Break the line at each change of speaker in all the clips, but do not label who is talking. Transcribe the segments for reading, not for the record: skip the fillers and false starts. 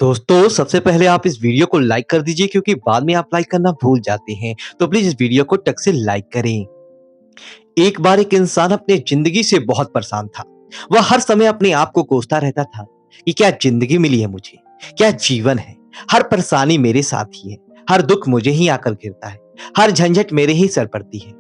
दोस्तों सबसे पहले आप इस वीडियो को लाइक कर दीजिए क्योंकि बाद में आप लाइक करना भूल जाते हैं। तो प्लीज इस वीडियो को टक से लाइक करें। एक बार एक इंसान अपनी जिंदगी से बहुत परेशान था। वह हर समय अपने आप को कोसता रहता था कि क्या जिंदगी मिली है मुझे, क्या जीवन है। हर परेशानी मेरे साथ ही है, हर दुख मुझे ही आकर घिरता है, हर झंझट मेरे ही सर पड़ती है।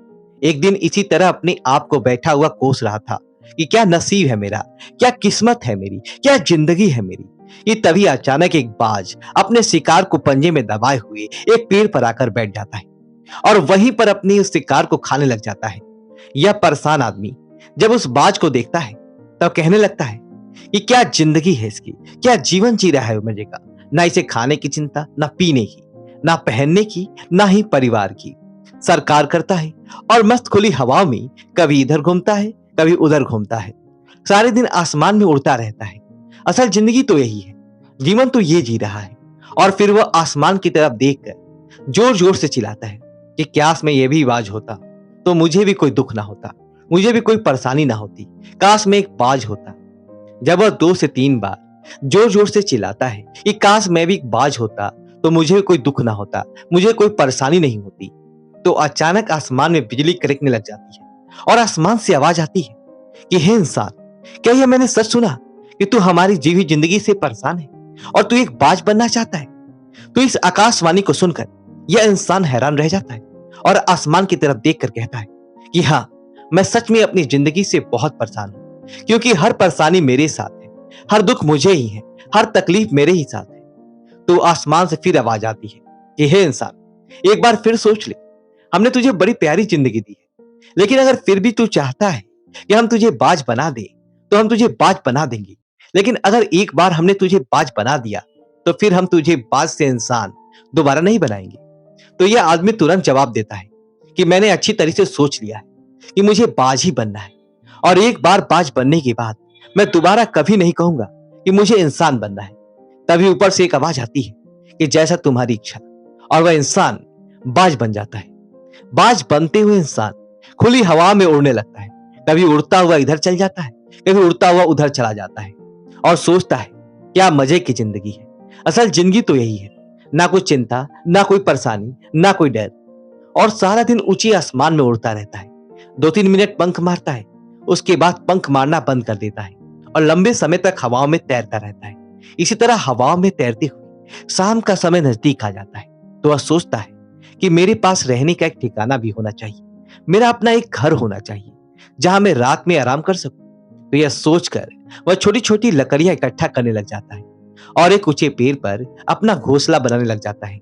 एक दिन इसी तरह अपने आप को बैठा हुआ कोस रहा था कि क्या नसीब है मेरा, क्या किस्मत है मेरी, क्या जिंदगी है मेरी। ये तभी अचानक एक बाज अपने शिकार को पंजे में दबाए हुए एक पेड़ पर आकर बैठ जाता है और वहीं पर अपनी उस शिकार को खाने लग जाता है। यह परेशान आदमी जब उस बाज को देखता है तब कहने लगता है कि क्या जिंदगी है इसकी, क्या जीवन जी रहा है मजे का। ना इसे खाने की चिंता, ना पीने की, ना पहनने की, ना ही परिवार की। सरकार करता है और मस्त खुली हवाओं में कभी इधर घूमता है, कभी उधर घूमता है। सारे दिन आसमान में उड़ता रहता है। असल जिंदगी तो यही है, जीवन तो ये जी रहा है। और फिर वह आसमान की तरफ देखकर जोर जोर से चिल्लाता है कि काश मैं ये भी बाज होता तो मुझे भी कोई दुख ना होता, मुझे भी कोई परेशानी ना होती। काश मैं एक बाज होता। जब वह 2 से 3 बार जोर जोर से चिल्लाता है कि काश मैं भी एक बाज होता तो मुझे कोई दुख ना होता, मुझे कोई परेशानी नहीं होती, तो अचानक आसमान में बिजली कड़कने लग जाती है और आसमान से आवाज आती है कि हे इंसान, क्या यह मैंने सच सुना कि तू हमारी जीवी जिंदगी से परेशान है और तू एक बाज बनना चाहता है। तो इस आकाशवाणी को सुनकर यह इंसान हैरान रह जाता है और आसमान की तरफ देखकर कहता है कि हाँ, मैं सच में अपनी जिंदगी से बहुत परेशान हूं, क्योंकि हर परेशानी मेरे साथ है, हर दुख मुझे ही है, हर तकलीफ मेरे ही साथ है। तो आसमान से फिर आवाज आती है कि हे इंसान, एक बार फिर सोच ले, हमने तुझे बड़ी प्यारी जिंदगी दी है, लेकिन अगर फिर भी तू चाहता है कि हम तुझे बाज बना दे तो हम तुझे बाज बना देंगे। लेकिन अगर एक बार हमने तुझे बाज बना दिया तो फिर हम तुझे बाज से इंसान दोबारा नहीं बनाएंगे। तो यह आदमी तुरंत जवाब देता है कि मैंने अच्छी तरह से सोच लिया है कि मुझे बाज ही बनना है, और एक बार बाज बनने के बाद मैं दोबारा कभी नहीं कहूंगा कि मुझे इंसान बनना है। तभी ऊपर से एक आवाज आती है कि जैसा तुम्हारी इच्छा, और वह इंसान बाज बन जाता है। बाज बनते हुए इंसान खुली हवा में उड़ने लगता है। कभी उड़ता हुआ इधर चल जाता है, कभी उड़ता हुआ उधर चला जाता है और सोचता है क्या मजे की जिंदगी है। असल जिंदगी तो यही है, ना कोई चिंता, ना कोई परेशानी, ना कोई डर, और सारा दिन ऊंचे आसमान में उड़ता रहता है। 2-3 मिनट पंख मारता है, उसके बाद पंख मारना बंद कर देता है और लंबे समय तक हवाओं में तैरता रहता है। इसी तरह हवाओं में तैरते हुए शाम का समय नजदीक आ जाता है तो वह सोचता है कि मेरे पास रहने का एक ठिकाना भी होना चाहिए, मेरा अपना एक घर होना चाहिए जहां मैं रात में आराम कर सकूं। तो यह सोचकर वह छोटी छोटी लकड़ियां इकट्ठा करने लग जाता है और एक ऊंचे पेड़ पर अपना घोंसला बनाने लग जाता है।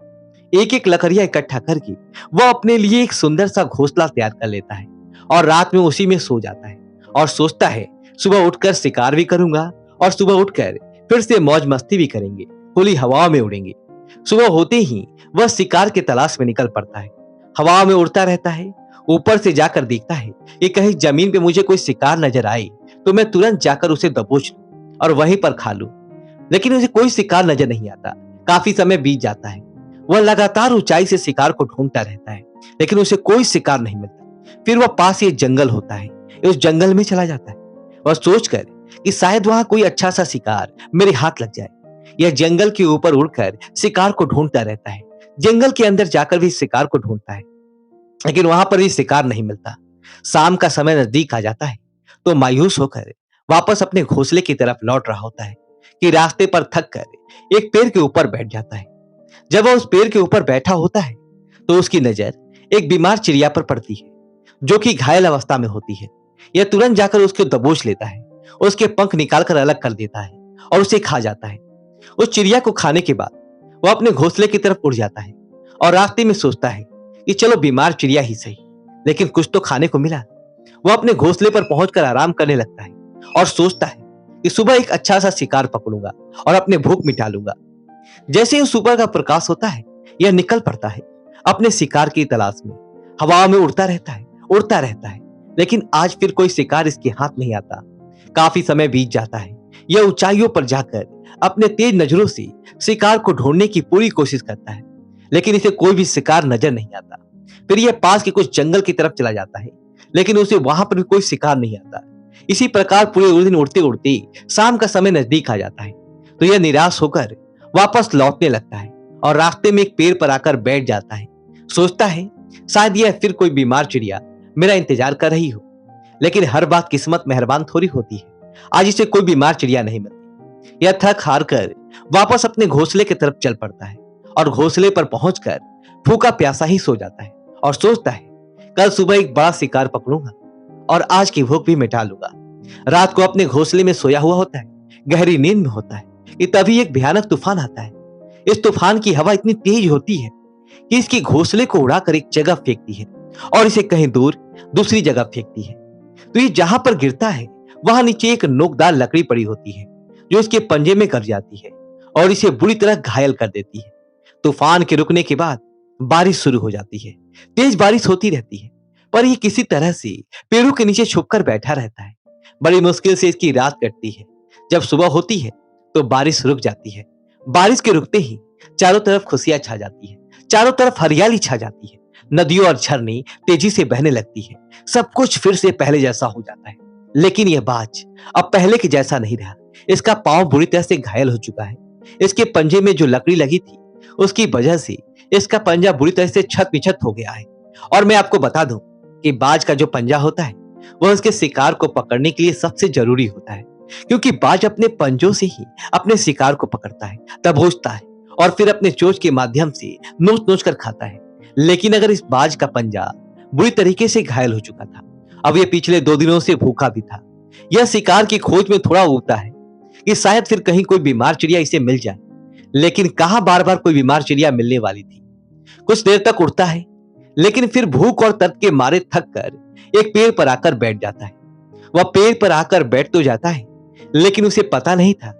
एक एक लकड़ियां इकट्ठा करके वह अपने लिए एक सुंदर सा घोंसला तैयार कर लेता है और रात में उसी में सो जाता है और सोचता है सुबह उठकर शिकार भी करूंगा और सुबह उठकर फिर से मौज मस्ती भी करेंगे, खुली हवाओं में उड़ेंगे। सुबह होते ही वह शिकार की तलाश में निकल पड़ता है। हवा में उड़ता रहता है, ऊपर से जाकर देखता है कि कहीं जमीन पे मुझे कोई शिकार नजर आए तो मैं तुरंत जाकर उसे दबोच लूं और वहीं पर खा लूं। लेकिन उसे कोई शिकार नजर नहीं आता। काफी समय बीत जाता है, वह लगातार ऊंचाई से शिकार को ढूंढता रहता है, लेकिन उसे कोई शिकार नहीं मिलता। फिर वह पास ही एक जंगल होता है, उस जंगल में चला जाता है। वह सोचकर कि शायद वहां कोई अच्छा सा शिकार मेरे हाथ लग जाए। यह जंगल के ऊपर उड़कर शिकार को ढूंढता रहता है, जंगल के अंदर जाकर भी शिकार को ढूंढता है, लेकिन वहां पर भी शिकार नहीं मिलता। शाम का समय नजदीक आ जाता है तो मायूस होकर वापस अपने घोंसले की तरफ लौट रहा होता है कि रास्ते पर थक कर एक पेड़ के ऊपर बैठ जाता है। जब वह उस पेड़ के ऊपर बैठा होता है तो उसकी नजर एक बीमार चिड़िया पर पड़ती है जो कि घायल अवस्था में होती है। यह तुरंत जाकर उसको दबोच लेता है, उसके पंख निकालकर अलग कर देता है और उसे खा जाता है। उस चिड़िया को खाने के बाद वह अपने घोंसले की तरफ उड़ जाता है और रास्ते में सोचता है कि चलो बीमार चिड़िया ही सही, लेकिन कुछ तो खाने को मिला। वह अपने घोंसले पर पहुंचकर आराम करने लगता है और सोचता है कि सुबह एक अच्छा सा शिकार पकड़ूंगा और अपने भूख मिटा लूंगा। जैसे ही सुबह का प्रकाश होता है यह निकल पड़ता है अपने शिकार की तलाश में। हवा में उड़ता रहता है, लेकिन आज फिर कोई शिकार इसके हाथ नहीं आता। काफी समय बीत जाता है, यह ऊंचाइयों पर जाकर अपने तेज नजरों से शिकार को ढूंढने की पूरी कोशिश करता है, लेकिन इसे कोई भी शिकार नजर नहीं आता। फिर यह पास के कुछ जंगल की तरफ चला जाता है, लेकिन उसे वहां पर भी कोई शिकार नहीं आता। इसी प्रकार पूरे दिन उड़ते उड़ते शाम का समय नजदीक आ जाता है तो यह निराश होकर वापस लौटने लगता है और रास्ते में एक पेड़ पर आकर बैठ जाता है। सोचता है शायद यह फिर कोई बीमार चिड़िया मेरा इंतजार कर रही हो। लेकिन हर बात किस्मत मेहरबान थोड़ी होती है। आज इसे कोई बीमार चिड़िया नहीं मिलती। यह थक हार कर वापस अपने घोंसले की तरफ चल पड़ता है और घोंसले पर पहुंचकर भूखा प्यासा ही सो जाता है और सोचता है कल सुबह एक बड़ा शिकार पकड़ूंगा और आज की भूख भी मिटा लूंगा। रात को अपने घोंसले में सोया हुआ होता है, गहरी नींद में होता है कि तभी एक भयानक तूफान आता है। इस तूफान की हवा इतनी तेज होती है कि इसके घोंसले को उड़ाकर एक जगह फेंकती है और इसे कहीं दूर दूसरी जगह फेंकती है। तो ये जहां पर गिरता है वहां नीचे एक नोकदार लकड़ी पड़ी होती है जो इसके पंजे में गड़ जाती है और इसे बुरी तरह घायल कर देती है। तूफान के रुकने के बाद बारिश शुरू हो जाती है। तेज बारिश होती रहती है पर यह किसी तरह से पेड़ों के नीचे छुपकर बैठा रहता है। बड़ी मुश्किल से इसकी रात कटती है। जब सुबह होती है तो बारिश रुक जाती है। बारिश के रुकते ही चारों तरफ खुशियां छा जाती है, चारों तरफ हरियाली छा जाती है। नदियों और झरने तेजी से बहने लगती है। सब कुछ फिर से पहले जैसा हो जाता है। लेकिन यह बाज अब पहले के जैसा नहीं रहा। इसका पांव बुरी तरह से घायल हो चुका है। इसके पंजे में जो लकड़ी लगी थी उसकी वजह से इसका पंजा बुरी तरह से छत विछत हो गया है। और मैं आपको बता दूं कि बाज का जो पंजा होता है वह उसके शिकार को पकड़ने के लिए सबसे जरूरी होता है, क्योंकि बाज अपने पंजों से ही अपने शिकार को पकड़ता है, दबोचता है और फिर अपने चोंच के माध्यम से नोच नोच कर खाता है। लेकिन अगर इस बाज का पंजा बुरी तरीके से घायल हो चुका था, अब यह पिछले 2 दिनों से भूखा भी था। यह शिकार की खोज में थोड़ा उबता है कि शायद फिर कहीं कोई बीमार चिड़िया इसे मिल जाए। लेकिन कहां बार बार कोई बीमार चिड़िया मिलने वाली थी। कुछ देर तक उड़ता है लेकिन फिर भूख और तर्क के मारे थक कर एक पेड़ पर आकर बैठ जाता है। वह पेड़ पर आकर बैठ तो जाता है लेकिन उसे पता नहीं था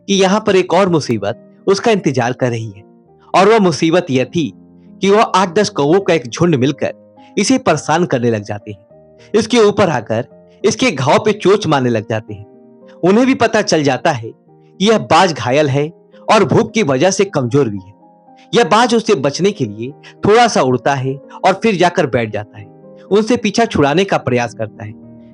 कि यहां पर एक और मुसीबत उसका इंतजार कर रही है। और वह मुसीबत यह थी कि वह 8-10 कौवों का एक झुंड मिलकर इसे परेशान करने लग जाते हैं। इसके ऊपर आकर इसके घाव पे चोंच मारने लग जाते हैं। उन्हें भी पता चल जाता है कि यह बाज घायल है और भूख की वजह से कमजोर भी है। यह बाज उससे बचने के लिए थोड़ा सा उड़ता है और फिर जाकर बैठ जाता है। उनसे पीछा छुड़ाने का प्रयास करता है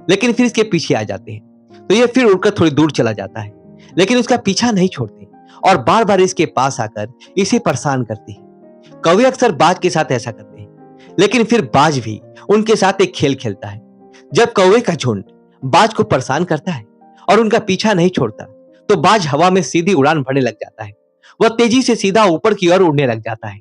लेकिन फिर इसके पीछे आ जाते हैं। तो यह फिर उड़कर थोड़ी दूर चला जाता है लेकिन उसका पीछा नहीं छोड़ते और बार बार इसके पास आकर इसे परेशान करते हैं। कौवे अक्सर बाज के साथ ऐसा करते हैं लेकिन फिर बाज भी उनके साथ एक खेल खेलता है। जब कौवे का झुंड बाज को परेशान करता है और उनका पीछा नहीं छोड़ता तो बाज हवा में सीधी उड़ान भरने लग जाता है। वह तेजी से सीधा ऊपर की ओर उड़ने लग जाता है।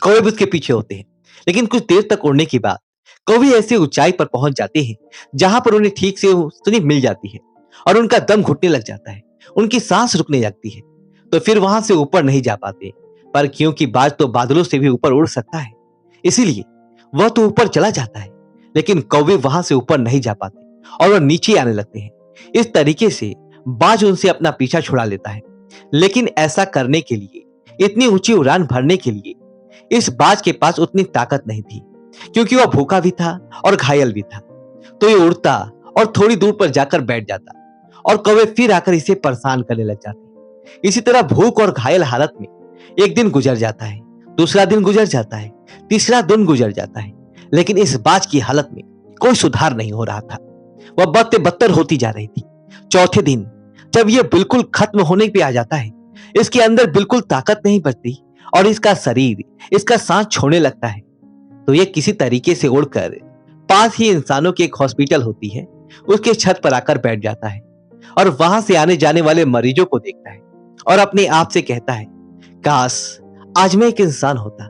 कौवे भी उसके पीछे होते हैं लेकिन कुछ देर तक उड़ने के बाद कौवे ऐसी ऊंचाई पर पहुंच जाते हैं जहां पर उन्हें ठीक से सुनी मिल जाती है और उनका दम घुटने लग जाता है, उनकी सांस रुकने लगती है। तो फिर वहां से ऊपर नहीं जा पाते, पर क्योंकि बाज तो बादलों से भी ऊपर उड़ सकता है इसीलिए वह तो ऊपर चला जाता है। लेकिन कौवे वहां से ऊपर नहीं जा पाते और वह नीचे आने लगते हैं। इस तरीके से बाज उनसे अपना पीछा छुड़ा लेता है। लेकिन ऐसा करने के लिए, इतनी ऊंची उड़ान भरने के लिए इस बाज के पास उतनी ताकत नहीं थी, क्योंकि वह भूखा भी था और घायल भी था। तो ये उड़ता और थोड़ी दूर पर जाकर बैठ जाता और कौवे फिर आकर इसे परेशान करने लग जाते। इसी तरह भूख और घायल हालत में एक दिन गुजर जाता है, दूसरा दिन गुजर जाता है, तीसरा दिन गुजर जाता है, लेकिन इस बाज की हालत में कोई सुधार नहीं हो रहा था। वह बदते बदतर होती जा रही थी। चौथे दिन जब यह बिल्कुल खत्म होने पे आ जाता है, इसके अंदर बिल्कुल ताकत नहीं बचती और इसका शरीर, इसका सांस छोड़ने लगता है, तो यह किसी तरीके से उड़कर पास ही इंसानों की एक हॉस्पिटल होती है उसके छत पर आकर बैठ जाता है और वहां से आने जाने वाले मरीजों को देखता है और अपने आप से कहता है, काश आज मैं एक इंसान होता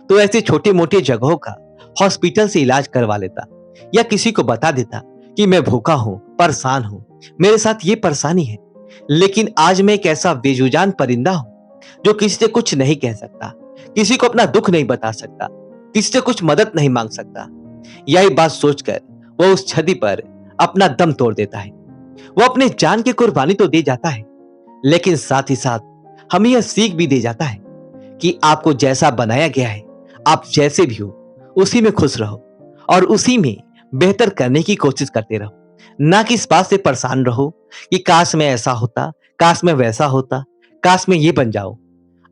तो ऐसे छोटे मोटे जगहों का हॉस्पिटल से इलाज करवा लेता या किसी को बता देता कि मैं भूखा हूं, परेशान हूं, मेरे साथ ये परेशानी है। लेकिन आज मैं एक ऐसा बेजुजान परिंदा हूं जो किसी से कुछ नहीं कह सकता, किसी को अपना दुख नहीं बता सकता, किसी से कुछ मदद नहीं मांग सकता। यही बात सोचकर वह उस छतरी पर अपना दम तोड़ देता है। वह अपने जान की कुर्बानी तो दे जाता है लेकिन साथ ही साथ हमें यह सीख भी दे जाता है कि आपको जैसा बनाया गया है, आप जैसे भी हो उसी में खुश रहो और उसी में बेहतर करने की कोशिश करते रहो, ना कि इस बात से परेशान रहो कि काश मैं ऐसा होता, काश मैं वैसा होता, काश मैं ये बन जाऊं।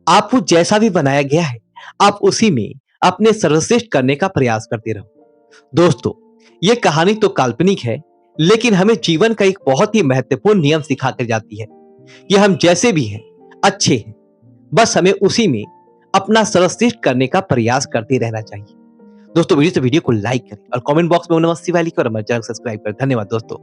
आपको जैसा भी बनाया गया है आप उसी में अपने सर्वश्रेष्ठ करने का प्रयास करते रहो। दोस्तों, ये कहानी तो काल्पनिक है लेकिन हमें जीवन का एक बहुत ही महत्वपूर्ण नियम सिखा कर जाती है कि हम जैसे भी हैं अच्छे हैं, बस हमें उसी में अपना सर्वश्रेष्ठ करने का प्रयास करते रहना चाहिए। दोस्तों वीडियो को लाइक करें और कमेंट बॉक्स में ओम नमः शिवाय लिखें और हमारे चैनल को सब्सक्राइब करें। धन्यवाद दोस्तों।